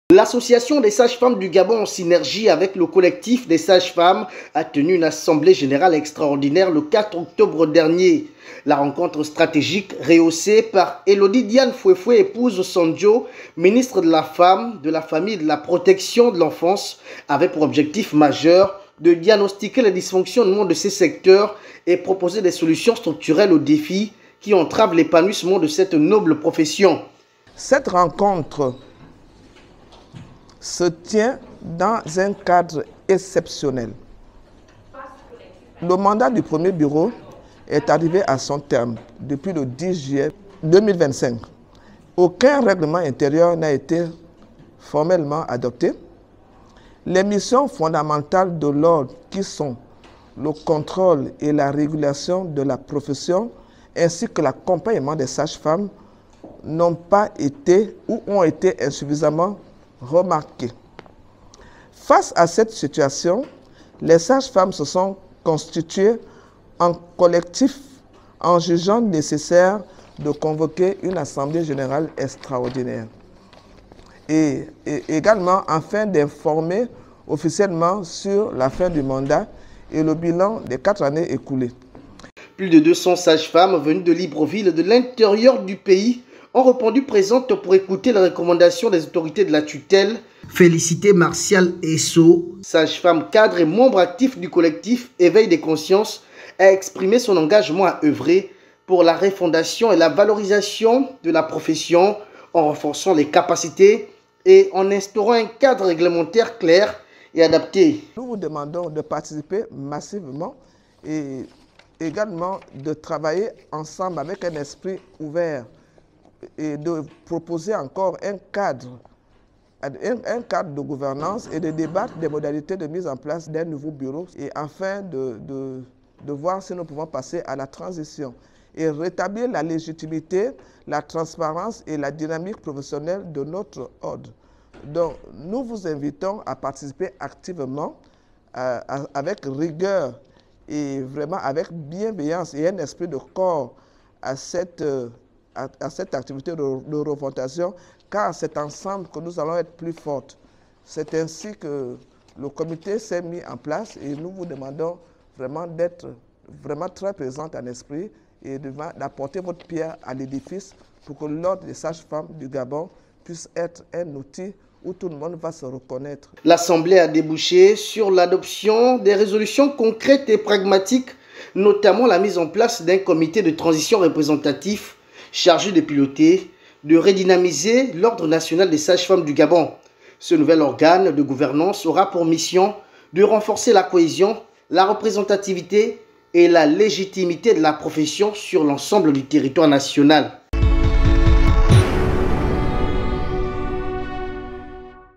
L'Association des sages-femmes du Gabon, en synergie avec le collectif des sages-femmes, a tenu une assemblée générale extraordinaire le 4 octobre dernier. La rencontre stratégique rehaussée par Elodie Diane Fouefoué, épouse Sondjo, ministre de la Femme, de la Famille et de la Protection de l'Enfance, avait pour objectif majeur de diagnostiquer les dysfonctionnements de ces secteurs et proposer des solutions structurelles aux défis qui entravent l'épanouissement de cette noble profession. Cette rencontre se tient dans un cadre exceptionnel. Le mandat du premier bureau est arrivé à son terme depuis le 10 juillet 2025. Aucun règlement intérieur n'a été formellement adopté. Les missions fondamentales de l'ordre qui sont le contrôle et la régulation de la profession ainsi que l'accompagnement des sages-femmes n'ont pas été ou ont été insuffisamment remarqués. Face à cette situation, les sages-femmes se sont constituées en collectif en jugeant nécessaire de convoquer une assemblée générale extraordinaire et également afin d'informer officiellement sur la fin du mandat et le bilan des 4 années écoulées. Plus de 200 sages-femmes venues de Libreville et de l'intérieur du pays ont répondu présentes pour écouter les recommandations des autorités de la tutelle. Félicité Martial Esso, sage-femme cadre et membre actif du collectif Éveil des consciences, a exprimé son engagement à œuvrer pour la refondation et la valorisation de la profession en renforçant les capacités et en instaurant un cadre réglementaire clair et adapté. Nous vous demandons de participer massivement et également de travailler ensemble avec un esprit ouvert et de proposer encore un cadre de gouvernance et de débattre des modalités de mise en place d'un nouveau bureau et afin de voir si nous pouvons passer à la transition et rétablir la légitimité, la transparence et la dynamique professionnelle de notre ordre. Donc, nous vous invitons à participer activement avec rigueur et vraiment avec bienveillance et un esprit de corps à cette activité de refondation, car c'est ensemble que nous allons être plus fortes. C'est ainsi que le comité s'est mis en place et nous vous demandons vraiment d'être vraiment très présents en esprit et d'apporter votre pierre à l'édifice pour que l'ordre des sages-femmes du Gabon puisse être un outil où tout le monde va se reconnaître. L'Assemblée a débouché sur l'adoption des résolutions concrètes et pragmatiques, notamment la mise en place d'un comité de transition représentatif chargé de piloter, de redynamiser l'Ordre national des sages-femmes du Gabon. Ce nouvel organe de gouvernance aura pour mission de renforcer la cohésion, la représentativité et la légitimité de la profession sur l'ensemble du territoire national.